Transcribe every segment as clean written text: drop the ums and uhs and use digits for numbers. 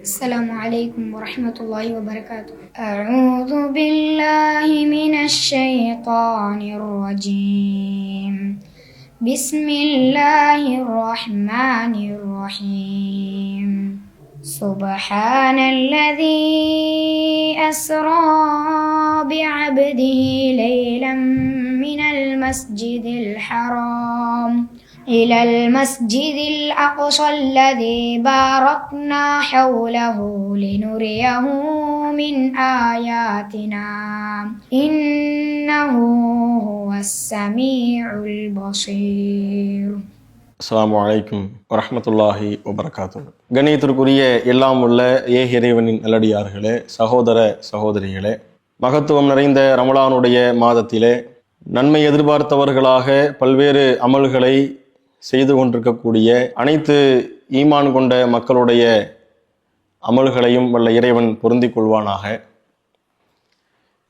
السلام عليكم ورحمة الله وبركاته. أعوذ بالله من الشيطان الرجيم. بسم الله الرحمن الرحيم. سبحان الذي أسرى بعبده ليلا من المسجد الحرام إلى المسجد الأقصى الذي باركنا حوله لنريه من آياتنا إنه هو السميع البصير. அஸ்ஸலாமு அலைக்கும் வரஹ்மத்துல்லாஹி வபரகாத்துஹு. கண்ணியத்திற்குரிய எல்லாம் உள்ள ஏக இறைவனின் நல்லடியார்களே, சகோதர சகோதரிகளே, மகத்துவம் நிறைந்த ரமலானுடைய மாதத்திலே நன்மை எதிர்பார்த்தவர்களாக பல்வேறு அமல்களை செய்து கொண்டிருக்கக்கூடிய அனைத்து ஈமான் கொண்ட மக்களுடைய அமல்களையும் வல்ல இறைவன் பொருந்திக் கொள்வானாக.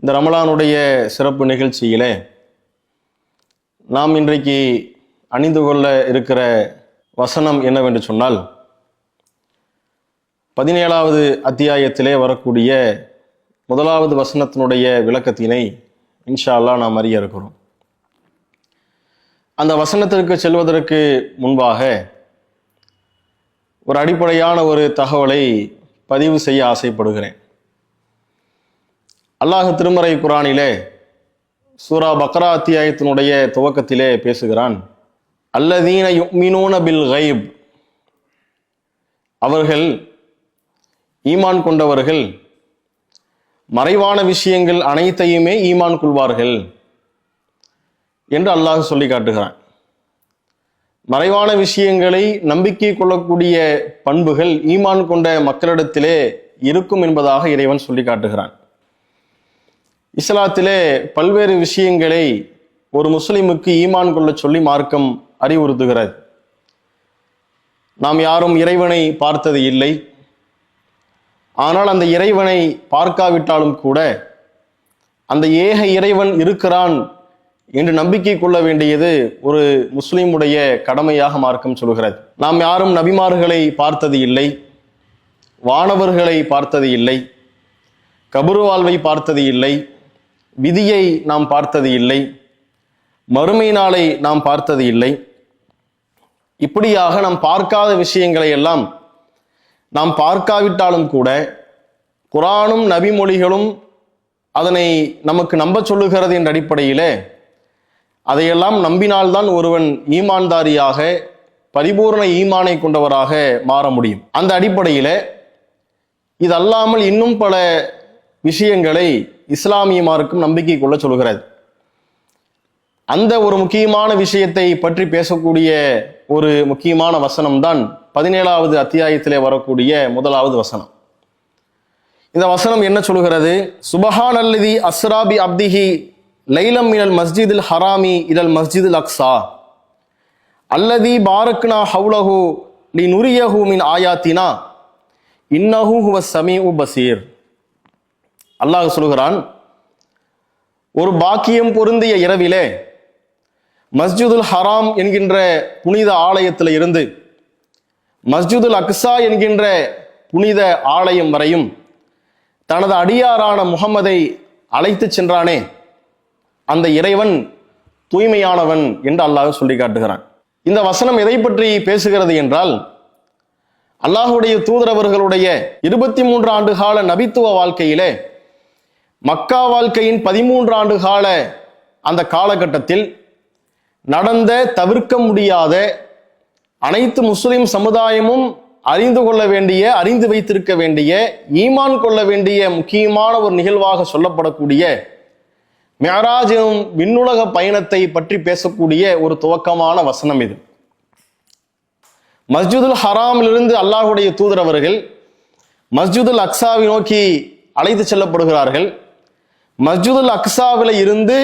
இந்த ரமலானுடைய சிறப்பு நிகழ்ச்சியிலே நாம் இன்றைக்கு அணிந்து கொள்ள இருக்கிற வசனம் என்னவென்று சொன்னால், 17வது அத்தியாயத்திலே வரக்கூடிய 1வது வசனத்தினுடைய விளக்கத்தினை இன்ஷா அல்லாஹ் நாம் அறிய இருக்கிறோம். அந்த வசனத்திற்கு செல்வதற்கு முன்பாக ஒரு அடிப்படையான ஒரு தகவலை பதிவு செய்ய ஆசைப்படுகிறேன். அல்லாஹ் திருமறை குர்ஆனிலே சூரா பக்ரா அத்தியாயத்தினுடைய துவக்கத்திலே பேசுகிறான். அல்லதீன யுமினூன பில் கைப், அவர்கள் ஈமான் கொண்டவர்கள் மறைவான விஷயங்கள் அனைத்தையுமே ஈமான் கொள்வார்கள் என்று அல்லாஹ் சொல்லி காட்டுகிறான். மறைவான விஷயங்களை நம்பிக்கை கொள்ளக்கூடிய பண்புகள் ஈமான் கொண்ட மக்களிடத்திலே இருக்கும் என்பதாக இறைவன் சொல்லி காட்டுகிறான். இஸ்லாத்திலே பல்வேறு விஷயங்களை ஒரு முஸ்லிமுக்கு ஈமான் கொள்ள சொல்லி மார்க்கம் அறிவுறுத்துகிறது. நாம் யாரும் இறைவனை பார்த்தது இல்லை, ஆனால் அந்த இறைவனை பார்க்காவிட்டாலும் கூட அந்த ஏக இறைவன் இருக்கிறான் என்று நம்பிக்கை கொள்ள வேண்டியது ஒரு முஸ்லிமுடைய கடமையாக மார்க்கம் சொல்கிறது. நாம் யாரும் நபிமார்களை பார்த்தது இல்லை, வானவர்களை பார்த்தது இல்லை, கபரு வாழ்வை பார்த்தது இல்லை, விதியை நாம் பார்த்தது இல்லை, மறுமை நாளை நாம் பார்த்தது இல்லை. இப்படியாக நாம் பார்க்காத விஷயங்களை எல்லாம் நாம் பார்க்காவிட்டாலும் கூட குர்ஆனும் நபிமொழிகளும் அதனை நமக்கு நம்ப சொல்லுகிறது என்ற அடிப்படையிலே அதையெல்லாம் நம்பினால்தான் ஒருவன் ஈமான்தாரியாக பரிபூர்ண ஈமானை கொண்டவராக மாற முடியும். அந்த அடிப்படையில இது அல்லாமல் இன்னும் பல விஷயங்களை இஸ்லாமிய மார்க்கம் நம்பிக்கை கொள்ள சொல்கிறது. அந்த ஒரு முக்கியமான விஷயத்தை பற்றி பேசக்கூடிய ஒரு முக்கியமான வசனம் தான் 17வது அத்தியாயத்திலே வரக்கூடிய 1வது வசனம். இந்த வசனம் என்ன சொல்கிறது? சுபஹானல்லதி அஸ்ரா பி அப்திஹி லைலம் மினல் மஸ்ஜிதில் ஹராமி இலல் மஸ்ஜிதில் அக்ஸா அல்லதி பாரக்னா ஹவுலஹு லினுரியஹு மின் ஆயாத்தினா இன்னஹு ஹுவஸ் ஸமீஉ பஸீர். அல்லாஹ் சொல்கிறான், ஒரு பாக்கியம் பொருந்திய இரவிலே மஸ்ஜிதுல் ஹராம் என்கின்ற புனித ஆலயத்தில் இருந்து மஸ்ஜிதுல் அக்ஸா என்கின்ற புனித ஆலயம் வரையும் தனது அடியாரான முஹம்மதை அழைத்து சென்றானே, அந்த இறைவன் தூய்மையானவன் என்று அல்லாஹ் சொல்லி காட்டுகிறான். இந்த வசனம் எதை பற்றி பேசுகிறது என்றால், அல்லாஹுடைய தூதரவர்களுடைய 23 ஆண்டு கால நபித்துவ வாழ்க்கையிலே மக்கா வாழ்க்கையின் 13 ஆண்டு கால அந்த காலகட்டத்தில் நடந்த தவிர்க்க முடியாத அனைத்து முஸ்லிம் சமுதாயமும் அறிந்து கொள்ள வேண்டிய, அறிந்து வைத்திருக்க வேண்டிய, ஈமான் கொள்ள வேண்டிய முக்கியமான ஒரு நிகழ்வாக சொல்லப்படக்கூடிய மிஅராஜ் எனும் விண்ணுலக பயணத்தை பற்றி பேசக்கூடிய ஒரு துவக்கமான வசனம் இது. மஸ்ஜிதுல் ஹராமிலிருந்து அல்லாஹுடைய தூதரவர்கள் மஸ்ஜிதுல் அக்ஸாவை நோக்கி அழைத்து செல்லப்படுகிறார்கள். மஸ்ஜிதுல் அக்ஸாவில இருந்து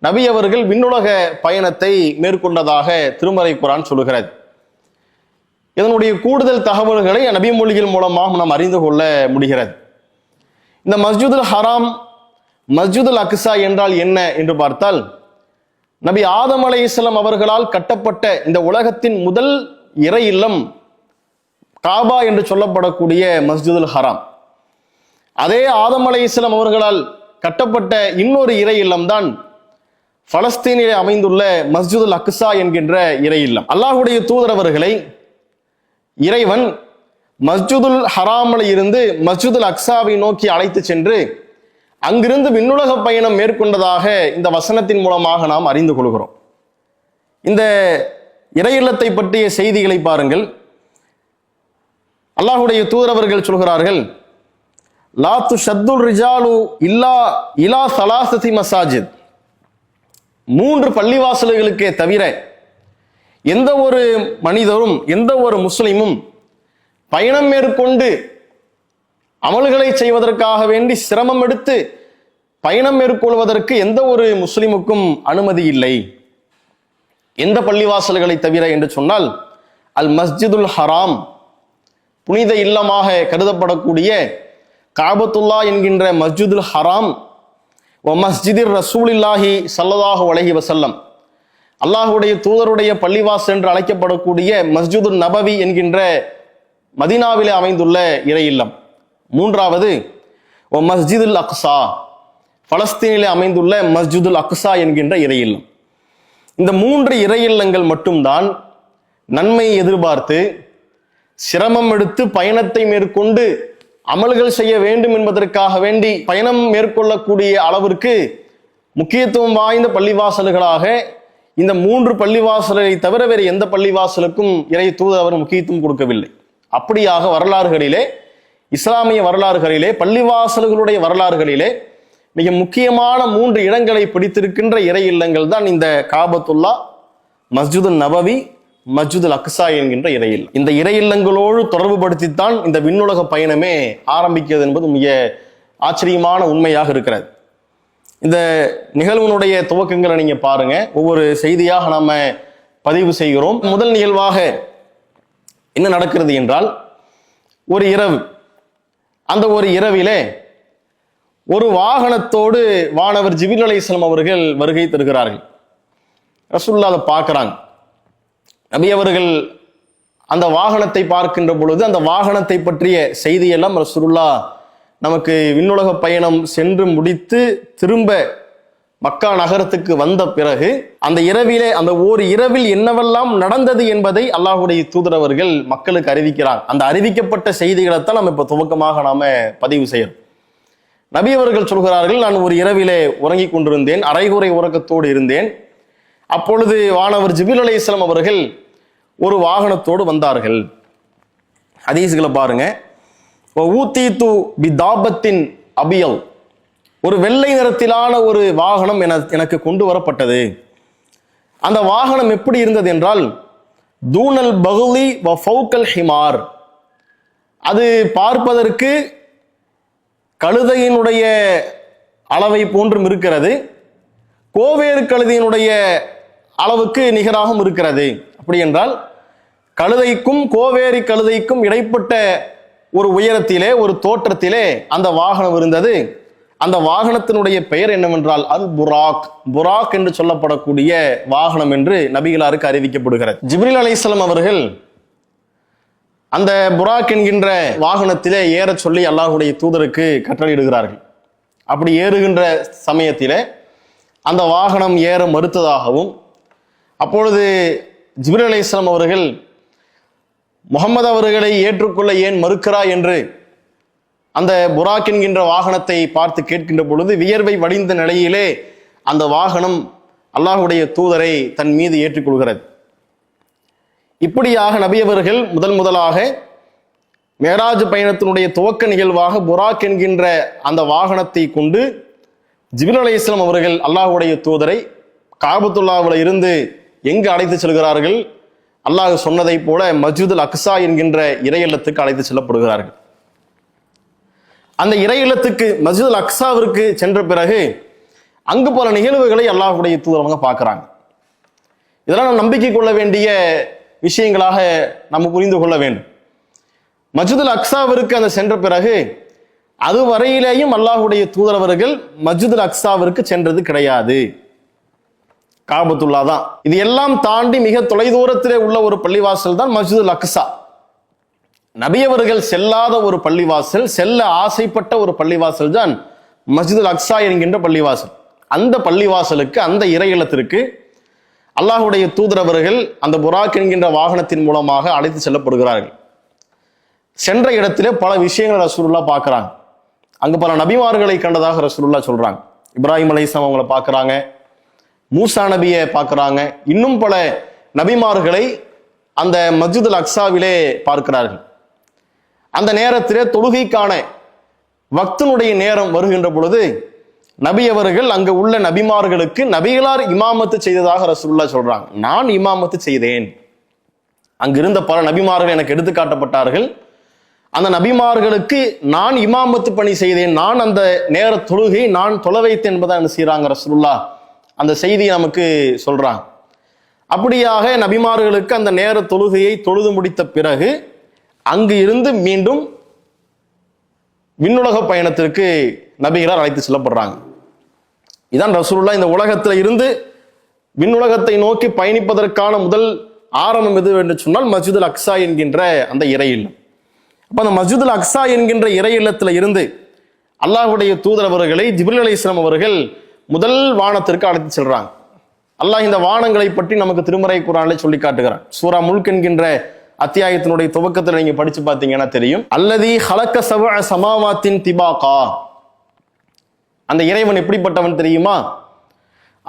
நபி அவர்கள் விண்ணுலக பயணத்தை மேற்கொண்டதாக திருமறை குர்ஆன் சொல்லுகிறது. இதனுடைய கூடுதல் தகவல்களை நபி மொழிகள் மூலமாக நாம் அறிந்து கொள்ள முடிகிறது. இந்த மஸ்ஜிதுல் ஹராம், மஸ்ஜிதுல் அக்ஸா என்றால் என்ன என்று பார்த்தால், நபி ஆதம் அலைஹிஸ்ஸலாம் அவர்களால் கட்டப்பட்ட இந்த உலகத்தின் முதல் இறை இல்லம் காபா என்று சொல்லப்படக்கூடிய மஸ்ஜிதுல் ஹராம். அதே ஆதம் அலைஹிஸ்ஸலாம் அவர்களால் கட்டப்பட்ட இன்னொரு இறை இல்லம்தான் பலஸ்தீனிலே அமைந்துள்ள மஸ்ஜிதுல் அக்ஸா என்கின்ற இறை இல்லம். அல்லாஹ்வுடைய தூதர் அவர்களை இறைவன் மஸ்ஜிதுல் ஹராமில் இருந்து மஸ்ஜிதுல் அக்ஸாவை நோக்கி அழைத்து சென்று அங்கிருந்து விண்ணுலக பயணம் மேற்கொண்டதாக இந்த வசனத்தின் மூலமாக நாம் அறிந்து கொள்கிறோம். இந்த இறை இல்லத்தை பற்றிய செய்திகளை பாருங்கள். அல்லாஹ்வுடைய தூதர் அவர்கள் சொல்கிறார்கள், லா துஷத்துல் ரிஜாலு இலா ஸலாஸதி மசாஜித், 3 பள்ளிவாசல்களுக்கே தவிர எந்த ஒரு மனிதரும் எந்த ஒரு முஸ்லிமும் பயணம் மேற்கொண்டு அமல்களை செய்வதற்காக வேண்டி சிரமம் எடுத்து பயணம் மேற்கொள்வதற்கு எந்த ஒரு முஸ்லிமுக்கும் அனுமதி இல்லை. எந்த பள்ளிவாசல்களை தவிர என்று சொன்னால் அல் மஸ்ஜிதுல் ஹராம், புனித இல்லமாக கருதப்படக்கூடிய காபத்துல்லா என்கின்ற மஸ்ஜிதுல் ஹராம், மஸ்ஜிதிர் ரசூலில்லாஹி ஸல்லல்லாஹு அலைஹி வஸல்லம், அல்லாஹ்வுடைய தூதருடைய பள்ளிவாசல் என்று அழைக்கப்படக்கூடிய மஸ்ஜிதுல் நபவி என்கின்ற மதீனாவிலே அமைந்துள்ள இறை இல்லம். 3வது மஸ்ஜிதுல் அக்ஸா, பலஸ்தீனிலே அமைந்துள்ள மஸ்ஜிதுல் அக்ஸா என்கின்ற இறை இல்லம். இந்த 3 இறை இல்லங்கள் மட்டும்தான் நன்மையை எதிர்பார்த்து சிரமம் எடுத்து பயணத்தை மேற்கொண்டு அமல்கள் செய்ய வேண்டும் என்பதற்காக வேண்டி பயணம் மேற்கொள்ளக்கூடிய அளவிற்கு முக்கியத்துவம் வாய்ந்த பள்ளிவாசல்களாக இந்த 3 பள்ளிவாசல்களை தவிர வேறு எந்த பள்ளிவாசலுக்கும் இறை தூதர் அவர் முக்கியத்துவம் கொடுக்கவில்லை. அப்படியாக வரலாறுகளிலே, இஸ்லாமிய வரலாறுகளிலே, பள்ளிவாசல்களுடைய வரலாறுகளிலே மிக முக்கியமான 3 இடங்களை பிடித்திருக்கின்ற இறை இல்லங்கள் தான் இந்த காபத்துல்லா, மஸ்ஜிதுல் நபவி, மஸ்ஜிதுல் அக்ஸா என்கின்ற இறை இல்லம். இந்த இறை இல்லங்களோடு தொடர்பு படுத்தித்தான் இந்த விண்ணுலக பயணமே ஆரம்பிக்கிறது என்பது மிக ஆச்சரியமான உண்மையாக இருக்கிறது. இந்த நிகழ்வினுடைய துவக்கங்களை நீங்க பாருங்க. ஒவ்வொரு செய்தியாக நாம பதிவு செய்கிறோம். முதல் நிகழ்வாக என்ன நடக்கிறது என்றால், ஒரு இரவு, அந்த ஒரு இரவிலே ஒரு வாகனத்தோடு வானவர் ஜிப்ரீல் அலைஹிஸ்ஸலாம் அவர்கள் வருகை தருகிறார்கள். ரசூலுல்லாஹ் அதை பார்க்கிறாங்க. நபி அவர்கள் அந்த வாகனத்தை பார்க்கின்ற பொழுது அந்த வாகனத்தை பற்றிய செய்தியெல்லாம் ரசூலுல்லாஹ் நமக்கு விண்ணுலக பயணம் சென்று முடித்து திரும்ப மக்கா நகரத்துக்கு வந்த பிறகு அந்த இரவிலே, அந்த ஓர் இரவில் என்னவெல்லாம் நடந்தது என்பதை அல்லாஹ்வுடைய தூதர் அவர்கள் மக்களுக்கு அறிவிக்கிறார். அந்த அறிவிக்கப்பட்ட செய்திகளைத்தான் நம்ம இப்ப துவக்கமாக நாம பதிவு செய்யறோம். நபி அவர்கள் சொல்கிறார்கள், நான் ஒரு இரவிலே உறங்கிக் கொண்டிருந்தேன், அரைகுறை உறக்கத்தோடு இருந்தேன். அப்பொழுது வானவர் ஜிப்ரீல் அலைஹிஸ்ஸலாம் அவர்கள் ஒரு வாகனத்தோடு வந்தார்கள். ஹதீஸ்களை பாருங்க. ஊத்தீத்து பிதாபத்தின் அபியல், ஒரு வெள்ளை நிறத்திலான ஒரு வாகனம் எனக்கு கொண்டு வரப்பட்டது. அந்த வாகனம் எப்படி இருந்தது என்றால், தூனல் பகுலி வ ஃபௌகல் ஹிமார், அது பார்ப்பதற்கு கழுதையினுடைய அளவை போன்றும் இருக்கிறது, கோவேறு கழுதையினுடைய அளவுக்கு நிகராகவும் இருக்கிறது. அப்படி என்றால் கழுதைக்கும் கோவேரி கழுதைக்கும் இடைப்பட்ட ஒரு உயரத்திலே, ஒரு தோற்றத்திலே அந்த வாகனம் இருந்தது. அந்த வாகனத்தினுடைய பெயர் என்னவென்றால் அல் புராக், புராக் என்று சொல்லப்படக்கூடிய வாகனம் என்று நபிகளாருக்கு அறிவிக்கப்படுகிறது. ஜிப்ரீல் அலைஹிஸ்ஸலாம் அவர்கள் அந்த புராக் என்கின்ற வாகனத்திலே ஏற சொல்லி அல்லாஹ்வுடைய தூதருக்கு கட்டளையிடுகிறார்கள். அப்படி ஏறுகின்ற சமயத்திலே அந்த வாகனம் ஏற மறுத்ததாகவும், அப்பொழுது ஜிப்ரீல் அலைஹிஸ்ஸலாம் அவர்கள் முகமது அவர்களை ஏற்றுக்கொள்ள ஏன் மறுக்கிறாய் என்று அந்த புராக் என்கின்ற வாகனத்தை பார்த்து கேட்கின்ற பொழுது வியர்வை வடிந்த நிலையிலே அந்த வாகனம் அல்லாஹ்வுடைய தூதரை தன் மீது ஏற்றுக்கொள்கிறது. இப்படியாக நபி அவர்கள் முதலாக மேராஜ் பயணத்தினுடைய துவக்க நிகழ்வாக புராக் என்கின்ற அந்த வாகனத்தை கொண்டு ஜிப்ரீல் அலைஹிஸ்ஸலாம் அவர்கள் அல்லாஹ்வுடைய தூதரை காபத்துல்லாவில் இருந்து எங்கு அழைத்து செல்கிறார்கள்? அல்லாஹ் சொன்னதை போல மஸ்ஜிதுல் அக்ஸா என்கின்ற இறை இல்லத்துக்கு அழைத்து செல்லப்படுகிறார்கள். அந்த இறை இல்லத்துக்கு மஸ்ஜிதுல் அக்ஸாவிற்கு சென்ற பிறகு அங்கு பல நிகழ்வுகளை அல்லாஹ்வுடைய தூதர் அவங்க பார்க்கிறாங்க. இதெல்லாம் நாம் நம்பிக்கை கொள்ள வேண்டிய விஷயங்களாக நம்ம புரிந்து கொள்ள வேண்டும். மஸ்ஜிதுல் அக்ஸாவிற்கு அந்த சென்ற பிறகு அதுவரையிலேயும் அல்லாஹ்வுடைய தூதர் அவர்கள் மஸ்ஜிதுல் அக்ஸாவிற்கு சென்றது கிடையாது. காபத்துல்லா தான். இது எல்லாம் தாண்டி மிக தொலைதூரத்திலே உள்ள ஒரு பள்ளிவாசல் தான் மஸ்ஜிதுல் அக்ஸா. நபியவர்கள் செல்லாத ஒரு பள்ளிவாசல், செல்ல ஆசைப்பட்ட ஒரு பள்ளிவாசல் தான் மஸ்ஜிதுல் அக்ஸா என்கின்ற பள்ளிவாசல். அந்த பள்ளிவாசலுக்கு, அந்த இறை இல்லத்திற்கு அல்லாஹுடைய தூதர் அவர்கள் அந்த புராக் என்கின்ற வாகனத்தின் மூலமாக அழைத்து செல்லப்படுகிறார்கள். சென்ற இடத்திலே பல விஷயங்களை ரசூலுல்லாஹ் பார்க்கிறாங்க. அங்கு பல நபிமார்களை கண்டதாக ரசூலுல்லாஹ் சொல்றாங்க. இப்ராஹிம் அலைஹிஸ்ஸலாம் அவங்கள பார்க்கறாங்க, மூசா நபியை பார்க்கறாங்க, இன்னும் பல நபிமார்களை அந்த மஸ்ஜிதுல் அக்ஸாவிலே பார்க்கிறார்கள். அந்த நேரத்திலே தொழுகைக்கான வக்தினுடைய நேரம் வருகின்ற பொழுது நபி அவர்கள் அங்கு உள்ள நபிமார்களுக்கு நபிகளார் இமாமத்து செய்ததாக ரசூலுல்லாஹ் சொல்றாங்க. நான் இமாமத்து செய்தேன். அங்கிருந்த பல நபிமார்கள் எனக்கு எடுத்து காட்டப்பட்டார்கள். அந்த நபிமார்களுக்கு நான் இமாமத்து பணி செய்தேன், நான் அந்த நேர தொழுகை நான் தொலை வைத்தேன் என்பதை என்ன செய்யறாங்க ரசூலுல்லாஹ் அந்த செய்தியை நமக்கு சொல்றாங்க. அப்படியாக நபிமார்களுக்கு அந்த நேர தொழுகையை தொழுது முடித்த பிறகு அங்கு இருந்து மீண்டும் விண்ணுலக பயணத்திற்கு நபிகளார் அழைத்து செல்லப்படுறாங்க. இதான் ரசூலுல்லாஹ் இந்த உலகத்துல இருந்து விண்ணுலகத்தை நோக்கி பயணிப்பதற்கான முதல் ஆரம்பம் எது என்று சொன்னால் மஸ்ஜிதுல் அக்ஸா என்கின்ற அந்த இறை இல்லம். அப்ப அந்த மஸ்ஜிதுல் அக்ஸா என்கின்ற இறை இல்லத்துல இருந்து அல்லாஹ்வுடைய தூதர் அவர்களை ஜிப்ரீல் அலைஹிஸ்ஸலாம் அவர்கள் முதல் வானத்திற்கு அழைத்து செல்றாங்க. அல்லாஹ் இந்த வானங்களை பற்றி நமக்கு திருமறை குர்ஆனிலே சொல்லி காட்டுகிறான். சூரா முல்க் என்கின்ற அத்தியாயத்தினுடைய துவக்கத்தில் நீங்க படிச்சு பார்த்தீங்கன்னா தெரியும். அல்லதி ஹலக்க சபஅ சமாவாத்தின் திபாகா, அந்த இறைவன் எப்படிப்பட்டவன் தெரியுமா?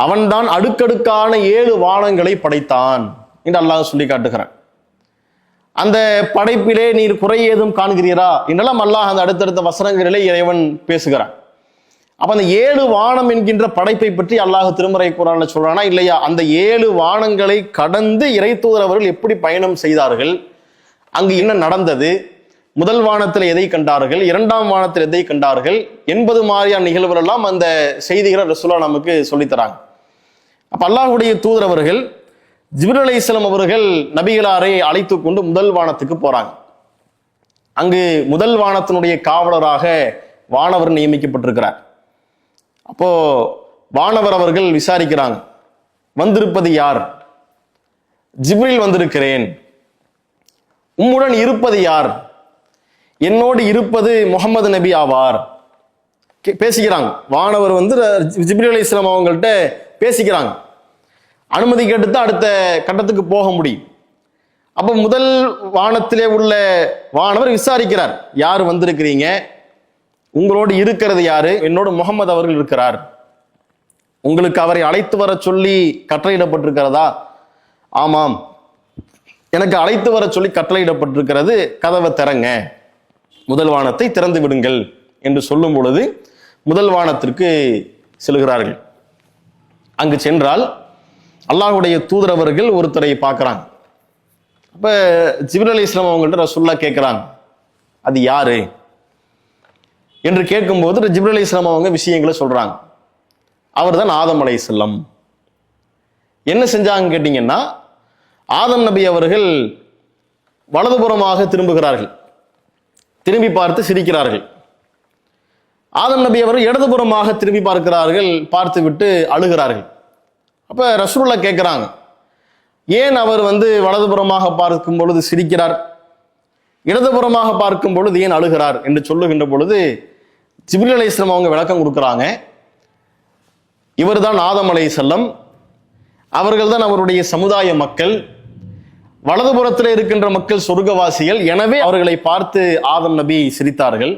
அவன்தான் அடுக்கடுக்கான 7 வானங்களை படைத்தான் என்று அல்லாஹ் சொல்லி காட்டுகிறான். அந்த படைப்பிலே நீர் குறை ஏதும் காண்கிறீரா என்றெல்லாம் அல்லாஹ் அந்த அடுத்தடுத்த வசனங்களிலே இறைவன் பேசுகிறான். அப்ப அந்த 7 வானம் என்கின்ற படைப்பை பற்றி அல்லாஹ் திருமறை குர்ஆன்ல சொல்றானா இல்லையா? அந்த 7 வானங்களை கடந்து இறை தூதர் அவர்கள் எப்படி பயணம் செய்தார்கள், அங்கு என்ன நடந்தது, முதல் வானத்தில் எதை கண்டார்கள், 2ஆம் வானத்தில் எதை கண்டார்கள் என்பது மாதிரியான நிகழ்வுகள் எல்லாம் அந்த செய்திகளை ரசூலுல்லாஹ் நமக்கு சொல்லித்தராங்க. அப்ப அல்லாஹ்வுடைய தூதர் அவர்கள் ஜிப்ரீல் அலைஹிஸ்ஸலாம் அவர்கள் நபிகளாரை அழைத்து கொண்டு முதல் வானத்துக்கு போறாங்க. அங்கு முதல் வானத்தினுடைய காவலராக வானவர் நியமிக்கப்பட்டிருக்கிறார். அப்போ வானவர் அவர்கள் விசாரிக்கிறாங்க, வந்திருப்பது யார்? ஜிப்ரீல் வந்திருக்கிறேன். உம்முடன் இருப்பது யார்? என்னோடு இருப்பது முகமது நபி ஆவார். பேசிக்கிறாங்க. வானவர் வந்து ஜிப்ரீல் அலைஹிஸ்ஸலாம் அவங்கள்ட்ட பேசிக்கிறாங்க. அனுமதி கேட்டுத்தான் அடுத்த கட்டத்துக்கு போக முடியும். அப்ப முதல் வானத்திலே உள்ள வானவர் விசாரிக்கிறார், யார் வந்திருக்கிறீங்க, உங்களோடு இருக்கிறது யாரு? என்னோடு முகமது அவர்கள் இருக்கிறார். உங்களுக்கு அவரை அழைத்து வர சொல்லி கட்டளையிடப்பட்டிருக்கிறதா? ஆமாம், எனக்கு அழைத்து வர சொல்லி கட்டளையிடப்பட்டிருக்கிறது, கதவை திறங்க, முதல் வானத்தை திறந்து விடுங்கள் என்று சொல்லும் பொழுது முதல் வானத்திற்கு செல்கிறார்கள். அங்கு சென்றால் அல்லாஹ்வுடைய தூதர் அவர்கள் ஒருத்தரை பார்க்கிறாங்க. அப்ப ஜிப்ரீல் அலைஹிஸ்ஸலாம் அவங்கள்ட்ட ரசூலுல்லாஹ் கேட்கிறாங்க, அது யாரு என்று கேட்கும்போது ஜிப்ரீல் அலைஹிஸ்ஸலாம் அவங்க விஷயங்களை சொல்றாங்க. அவர் தான் ஆதம் அலைஹிஸ்ஸலாம். என்ன செஞ்சாங்க கேட்டீங்கன்னா, ஆதம் நபி அவர்கள் வலதுபுறமாக திரும்புகிறார்கள், திரும்பி பார்த்து சிரிக்கிறார்கள். ஆதம் நபி அவர்கள் இடதுபுறமாக திரும்பி பார்க்கிறார்கள், பார்த்து விட்டு அழுகிறார்கள். அப்ப ரசூலுல்லாஹ் கேட்கிறாங்க, ஏன் அவர் வலதுபுறமாக பார்க்கும் பொழுது சிரிக்கிறார், இடதுபுறமாக பார்க்கும் பொழுது ஏன் அழுகிறார் என்று சொல்லுகின்ற பொழுது ஜிப்ரீல் அலைஹிஸ்ஸலாம் அவங்க விளக்கம் கொடுக்கிறாங்க. இவர் தான் ஆதம் அலைஹிஸ்ஸலாம், அவர்கள் தான் அவருடைய சமுதாய மக்கள், வலதுபுறத்தில் இருக்கின்ற மக்கள் சொர்க்கவாசிகள், எனவே அவர்களை பார்த்து ஆதம் நபி சிரித்தார்கள்.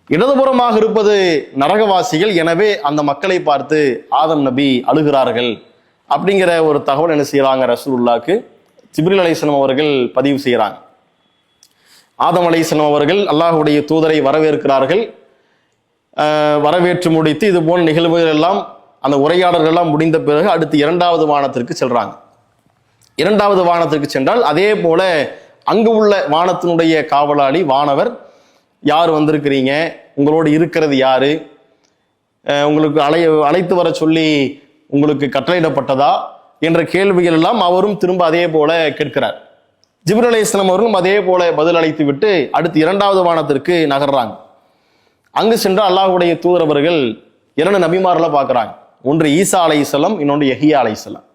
இடதுபுறமாக இருப்பது நரகவாசிகள், எனவே அந்த மக்களை பார்த்து ஆதம் நபி அழுகிறார்கள் அப்படிங்கிற ஒரு தகவல் என்ன செய்யறாங்க ரசூலுல்லாஹ்க்கு ஜிப்ரீல் அலைஹிஸ்ஸலாம் அவர்கள் பதிவு செய்யறாங்க. ஆதம் அலைஹிஸ்ஸலாம் அவர்கள் அல்லாஹ்வுடைய தூதரை வரவேற்கிறார்கள். வரவேற்று முடித்து இது போன்ற நிகழ்வுகள் எல்லாம் அந்த உரையாடல்கள் எல்லாம் முடிந்த பிறகு அடுத்து 2வது வானத்திற்கு செல்றாங்க. 2வது வானத்திற்கு சென்றால் அதே போல அங்கு உள்ள வானத்தினுடைய காவலாளி வானவர், யார் வந்திருக்கிறீங்க, உங்களோடு இருக்கிறது யாரு, உங்களுக்கு அழைத்து வர சொல்லி உங்களுக்கு கட்டளையிடப்பட்டதா என்ற கேள்விகள் எல்லாம் அவரும் திரும்ப அதே போல கேட்கிறார். ஜிப்ரீல் அலைஹிஸ்ஸலாம் அவர்களும் அதே போல பதில் அளித்து விட்டு அடுத்து 2வது வானத்திற்கு நகர்றாங்க. அங்கு சென்று அல்லாஹ்வுடைய தூதர் அவர்கள் 2 நபிமார்களை பார்க்கிறாங்க. ஒன்று ஈசா அலைஹிஸ்ஸலாம், இன்னொன்று யஹ்யா அலைஹிஸ்ஸலாம்.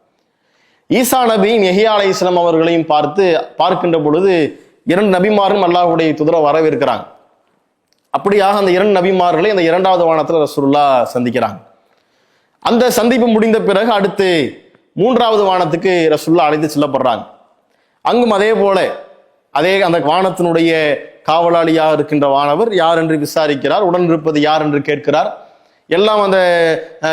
ஈசா நபியும் யஹ்யா அலைஹிஸ்ஸலாம் அவர்களையும் பார்க்கின்ற பொழுது 2 நபிமாரும் அல்லாஹ்வுடைய தூதரை வரவேற்கிறாங்க. அப்படியாக அந்த 2 நபிமார்களை அந்த 2வது வானத்துல ரசூலுல்லாஹ் சந்திக்கிறாங்க. அந்த சந்திப்பு முடிந்த பிறகு அடுத்து 3வது வானத்துக்கு ரசூலுல்லாஹ் அழைத்து செல்லப்படுறாங்க. அங்கும் அதே போல அந்த வானத்தினுடைய காவலாளியாக இருக்கின்ற வானவர் யார் என்று விசாரிக்கிறார், உடன் இருப்பது யார் என்று கேட்கிறார். எல்லாம் அந்த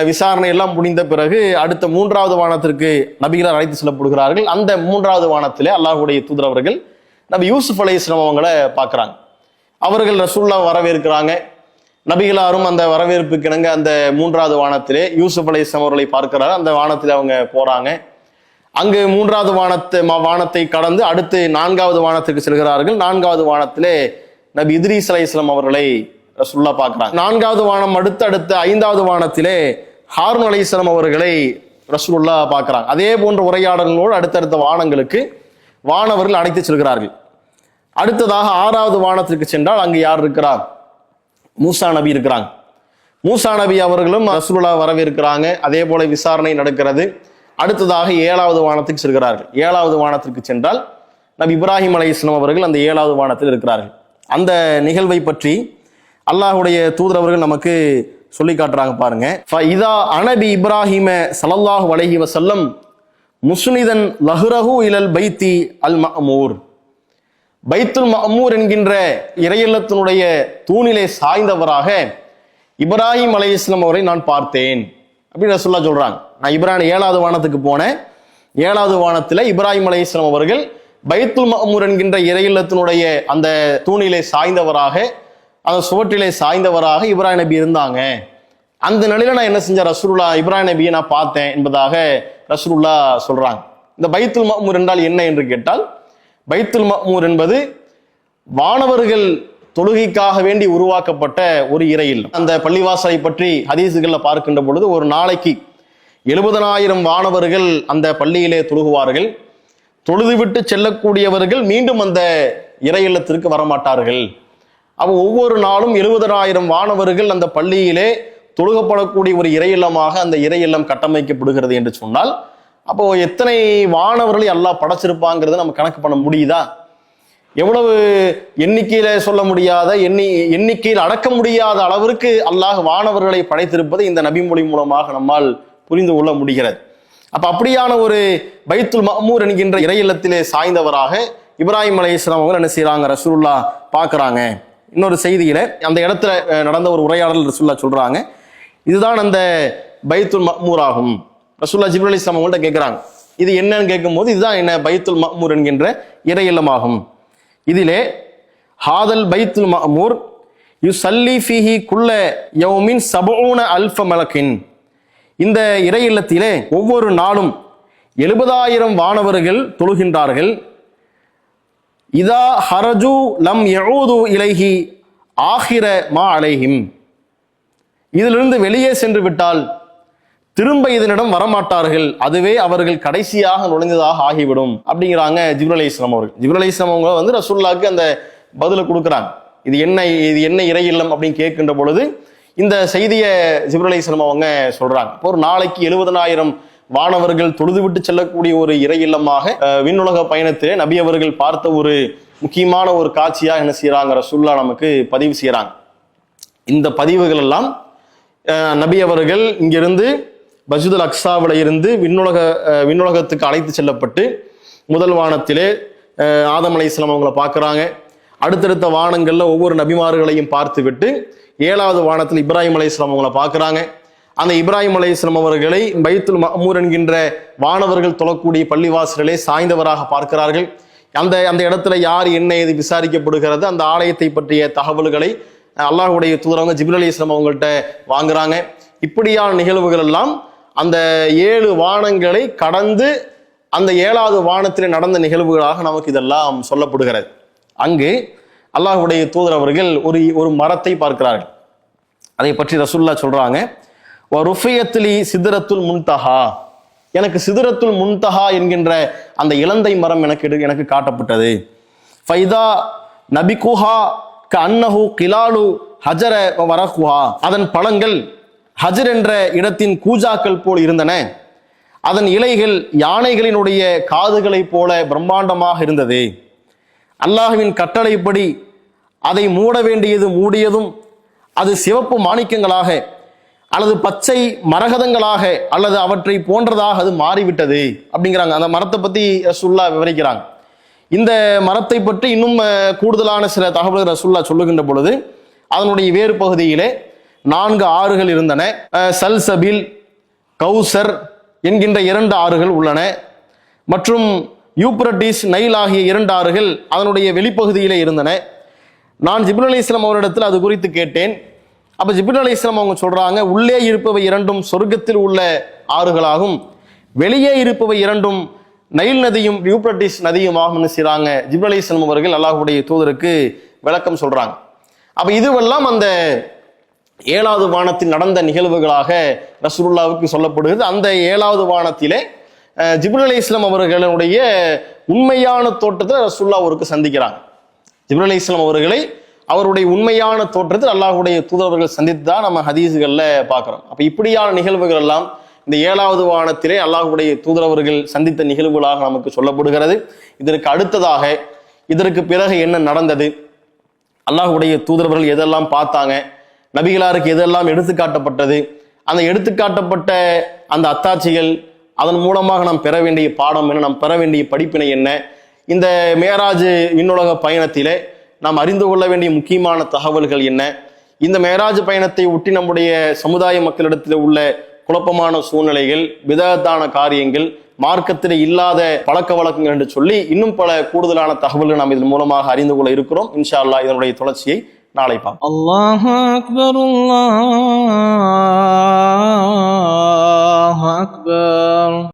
விசாரணை எல்லாம் முடிந்த பிறகு அடுத்த 3வது வானத்திற்கு நபிகளார் அழைத்து செல்லப்படுகிறார்கள். அந்த 3வது வானத்திலே அல்லாஹ்வுடைய தூதர் அவர்கள் நபி யூசுப் அலைஹிஸ்ஸலாம் அவங்களை பார்க்குறாங்க. அவர்கள் ரசூலுல்லாஹ் வரவேற்கிறாங்க. நபிகளாரும் அந்த வரவேற்புக்கு இணங்க அந்த 3வது வானத்திலே யூசுப் அலைஹிஸ்ஸலாம் அவர்களை பார்க்கிறார். அந்த வானத்திலே அவங்க போறாங்க. அங்கு 3வது வானத்தை கடந்து அடுத்து 4வது வானத்துக்கு செல்கிறார்கள். 4வது வானத்திலே நபி இத்ரீஸ் அலைஹிஸ்ஸலாம் அவர்களை ரசூலுல்லாஹ் பார்க்கிறாங்க. 4வது வானம் அடுத்த 5வது வானத்திலே ஹாரூன் அலைஹிஸ்ஸலாம் அவர்களை ரசூலுல்லாஹ் பார்க்கிறாங்க. அதே போன்ற உரையாடல்களோடு அடுத்தடுத்த வானங்களுக்கு வானவர்கள் அழைத்து செல்கிறார்கள். அடுத்ததாக 6வது வானத்திற்கு சென்றால் அங்கு யார் இருக்கிறார்? மூசா நபி இருக்கிறாங்க. மூசா நபி அவர்களும் ரசூலுல்லாஹ் வரவேற்கிறாங்க. அதே போல விசாரணை நடக்கிறது. அடுத்ததாக 7வது வானத்துக்கு செல்கிறார்கள். 7வது வானத்திற்கு சென்றால் நபி இப்ராஹிம் அலைஹிஸ்ஸலாம் அவர்கள் அந்த 7வது வானத்தில் இருக்கிறார்கள். அந்த நிகழ்வை பற்றி அல்லாஹ்வுடைய தூதர் அவர்கள் நமக்கு சொல்லி காட்டுறாங்க பாருங்க. இதா அனபி இப்ராஹிம ஸல்லல்லாஹு அலைஹி வஸல்லம் முஸ்னிதன் லஹ்ரஹு இலல் பைத்தி அல் மஅமூர். பைத்துல் மஅமூர் என்கின்ற இறையில்லத்தினுடைய தூணிலே சாய்ந்தவராக இப்ராஹிம் அலைஹிஸ்ஸலாம் அவரை நான் பார்த்தேன் அப்படின்னு ரசூலுல்லாஹ் சொல்றாங்க. நான் இப்ராஹிம் 7வது வானத்துக்கு போனேன். 7வது வானத்துல இப்ராஹிம் அலைஹிஸ்ஸலாம் அவர்கள் பைத்துல் மஅமூர் என்கின்ற இறையில்லத்தினுடைய அந்த தூணிலே சாய்ந்தவராக, அந்த சுவற்றிலே சாய்ந்தவராக இப்ராஹிம் நபி இருந்தாங்க. அந்த நிலையில நான் என்ன செஞ்சேன், ரசூலுல்லாஹ் இப்ராஹிம் நபியை நான் பார்த்தேன் என்பதாக ரசூலுல்லாஹ் சொல்றாங்க. இந்த பைத்துல் மஅமூர் என்றால் என்ன என்று கேட்டால், பைத்துல் மஅமூர் என்பது வானவர்கள் தொழுகைக்காக வேண்டி உருவாக்கப்பட்ட ஒரு இறை இல்லம். அந்த பள்ளிவாசலை பற்றி ஹதீஸுகள்ல பார்க்கின்ற பொழுது ஒரு நாளைக்கு 70,000 வானவர்கள் அந்த பள்ளியிலே தொழுகுவார்கள். தொழுதுவிட்டு செல்லக்கூடியவர்கள் மீண்டும் அந்த இறை இல்லத்திற்கு வரமாட்டார்கள். அப்போ ஒவ்வொரு நாளும் 70,000 வானவர்கள் அந்த பள்ளியிலே தொழுகப்படக்கூடிய ஒரு இறை இல்லமாக அந்த இறை இல்லம் கட்டமைக்கப்படுகிறது என்று சொன்னால், அப்போ எத்தனை வானவர்களை அல்லாஹ் படைச்சிருப்பாங்கிறத நம்ம கணக்கு பண்ண முடியுதா? எவ்வளவு எண்ணிக்கையில சொல்ல முடியாத எண்ணிக்கையில் அடக்க முடியாத அளவிற்கு அல்லாஹ் வானவர்களை படைத்திருப்பது இந்த நபி மொழி மூலமாக நம்மால் புரிந்து கொள்ள முடிகிறது. அப்ப அப்படியான ஒரு பைத்துல் மஅமூர் என்கின்ற இறை இல்லத்திலே சாய்ந்தவராக இப்ராஹிம் அலைஹிஸ்ஸலாம் அவங்க என்ன செய்யறாங்க, ரசூலுல்லாஹ் பார்க்கறாங்க. இன்னொரு செய்தியில அந்த இடத்துல நடந்த ஒரு உரையாடல் ரசூலுல்லாஹ் சொல்றாங்க, இதுதான் அந்த பைத்துல் மஅமூர் ஆகும். ரசூலுல்லாஹ் ஜிப்ரீல் அலைஹிஸ்ஸலாம் அவங்கள்ட்ட கேட்கிறாங்க, இது என்னன்னு கேட்கும்போது இதுதான் என்ன பைத்துல் மஅமூர் என்கின்ற இறை இல்லமாகும். இதிலே ஹாதல் பைத்துல் மஅமூர் யுஸல்லி ஃபீஹி குல்ல யௌமின் 70,000 மலக்கின். இந்த இறை இல்லத்திலே ஒவ்வொரு நாளும் 70,000 வானவர்கள் தொழுகின்றார்கள். இதா ஹரஜு லம் யஊது இலைஹி ஆகிர மா அலைஹிம். இதிலிருந்து வெளியே சென்று விட்டால் திரும்ப இதனிடம் வரமாட்டார்கள், அதுவே அவர்கள் கடைசியாக நுழைந்ததாக ஆகிவிடும் அப்படிங்கிறாங்க ஜிப்ரீல் அலைஹிஸ்ஸலாம் அவர்கள். ஜிப்ரீல் அலைஹிஸ்ஸலாம் அவங்க ரசூலுல்லாஹ்க்கு அந்த பதிலை கொடுக்குறாங்க. இது என்ன இறை இல்லம் அப்படின்னு கேட்கின்ற பொழுது இந்த செய்தியை ஜிப்ரீல் அலைஹிஸ்ஸலாம் அவங்க சொல்றாங்க. ஒரு நாளைக்கு 70,000 வானவர்கள் தொழுது விட்டு செல்லக்கூடிய ஒரு இறை இல்லமாக விண்ணுலக பயணத்திலே நபி அவர்கள் பார்த்த ஒரு முக்கியமான ஒரு காட்சியா என்ன செய்யறாங்க, ரசூலுல்லாஹ் நமக்கு பதிவு செய்யறாங்க. இந்த பதிவுகள் எல்லாம் நபி அவர்கள் இங்கிருந்து பஜ்துல் அக்ஸாவில இருந்து விண்ணுலகத்துக்கு அழைத்து செல்லப்பட்டு முதல் வானத்திலே ஆதம் அலைஹிஸ்ஸலாம் அவங்களை பார்க்குறாங்க. அடுத்தடுத்த வானங்கள்ல ஒவ்வொரு நபிமார்களையும் பார்த்து விட்டு 7வது வானத்தில் இப்ராஹிம் அலைஹிஸ்ஸலாம் அவங்களை பார்க்குறாங்க. அந்த இப்ராஹிம் அலைஹிஸ்ஸலாம் அவர்களை பைத்துல் மஅமூர் என்கின்ற வானவர்கள் தொழக்கூடிய பள்ளிவாசலே சாய்ந்தவராக பார்க்கிறார்கள். அந்த இடத்துல யார் என்ன இது விசாரிக்கப்படுகிறது, அந்த ஆலயத்தை பற்றிய தகவல்களை அல்லாஹ்வுடைய தூதரவங்க ஜிப்ரீல் அலைஹிஸ்ஸலாம் அவங்கள்ட்ட வாங்குறாங்க. இப்படியான நிகழ்வுகள் எல்லாம் அந்த 7 வானங்களை கடந்து அந்த 7வது வானத்திலே நடந்த நிகழ்வுகளாக நமக்கு இதெல்லாம் சொல்லப்படுகிறது. அங்கு அல்லாஹ்வுடைய தூதர் அவர்கள் ஒரு மரத்தை பார்க்கிறார்கள். அதை பற்றி ரசூலுல்லாஹ் சொல்றாங்க, வருஃபியத்லி சித்ரத்துல் முன்தஹா. எனக்கு சித்ரத்துல் முன்தஹா என்கின்ற அந்த இலந்தை மரம் எனக்கு காட்டப்பட்டது. ஃபைதா நபிகுஹா கஅன்னஹு கிலாலு ஹஜர வரகுஹா. அதன் பழங்கள் ஹஜர் என்ற இடத்தின் கூஜாக்கள் போல் இருந்தன. அதன் இலைகள் யானைகளினுடைய காதுகளை போல பிரம்மாண்டமாக இருந்தது. அல்லாஹ்வின் கட்டளைப்படி அதை மூட வேண்டியது மூடியதும், அது சிவப்பு மாணிக்கங்களாக அல்லது பச்சை மரகதங்களாக அல்லது அவற்றை போன்றதாக அது மாறிவிட்டது அப்படிங்கிறாங்க. அந்த மரத்தை பற்றி ரசூலுல்லாஹ் விவரிக்கிறாங்க. இந்த மரத்தை பற்றி இன்னும் கூடுதலான சில தகவல்கள் ரசூலுல்லாஹ் சொல்லுகின்ற பொழுது, அதனுடைய வேறு பகுதியிலே 4 ஆறுகள் இருந்தன. சல்சபில், கௌசர் என்கின்ற 2 ஆறுகள் உள்ளன. மற்றும் யூப்ரட்டிஸ், நைல் ஆகிய 2 ஆறுகள் அதனுடைய வெளிப்பகுதியிலே இருந்தன. நான் ஜிப்ரீல் அலைஹிஸ்ஸலாம் அவரிடத்தில் அது குறித்து கேட்டேன். அப்ப ஜிப்ரீல் அலைஹிஸ்ஸலாம் அவங்க சொல்றாங்க, உள்ளே இருப்பவை 2 சொர்க்கத்தில் உள்ள ஆறுகளாகும், வெளியே இருப்பவை 2 நைல் நதியும் யூப்ரட்டிஸ் நதியுமாகும் செய்றாங்க. ஜிப்ரீல் அலைஹிஸ்ஸலாம் அவர்கள் அல்லாஹ்வுடைய தூதருக்கு விளக்கம் சொல்றாங்க. அப்ப இதுவெல்லாம் அந்த 7வது வானத்தில் நடந்த நிகழ்வுகளாக ரசூலுல்லாஹ்வுக்கு சொல்லப்படுகிறது. அந்த 7வது வானத்திலே ஜிப்ரீல் அலைஹிஸ்ஸலாம் அவர்களுடைய உண்மையான தோற்றத்தை ரசூலுல்லாஹ் அவருக்கு சந்திக்கிறாங்க. ஜிப்ரீல் அலைஹிஸ்ஸலாம் அவர்களை அவருடைய உண்மையான தோற்றத்தில் அல்லாஹ்வுடைய தூதர்கள் சந்தித்து தான் நம்ம ஹதீஸ்களில் பார்க்கிறோம். அப்ப இப்படியான நிகழ்வுகள் எல்லாம் இந்த 7வது வானத்திலே அல்லாஹ்வுடைய தூதரவர்கள் சந்தித்த நிகழ்வுகளாக நமக்கு சொல்லப்படுகிறது. இதற்கு அடுத்ததாக இதற்கு பிறகு என்ன நடந்தது, அல்லாஹ்வுடைய தூதரவர்கள் எதெல்லாம் பார்த்தாங்க, நபிகளாருக்கு எதெல்லாம் எடுத்துக்காட்டப்பட்டது, அந்த எடுத்துக்காட்டப்பட்ட அந்த அத்தாட்சிகள், அதன் மூலமாக நாம் பெற வேண்டிய பாடம் என்ன, நாம் பெற வேண்டிய படிப்பினை என்ன, இந்த மேராஜ் விண்ணுலக பயணத்திலே நாம் அறிந்து கொள்ள வேண்டிய முக்கியமான தகவல்கள் என்ன, இந்த மேராஜ் பயணத்தை ஒட்டி நம்முடைய சமுதாய மக்களிடத்தில் உள்ள குழப்பமான சூழ்நிலைகள், விதத்தான காரியங்கள், மார்க்கத்தில் இல்லாத பழக்க வழக்கங்கள் என்று சொல்லி இன்னும் பல கூடுதலான தகவல்கள் நாம் இதன் மூலமாக அறிந்து கொள்ள இருக்கிறோம். இன்ஷா அல்லாஹ் இதனுடைய தொடர்ச்சியை நாளை பார்ப்போம். அல்லாஹு அக்பர், அல்லாஹு அக்பர்.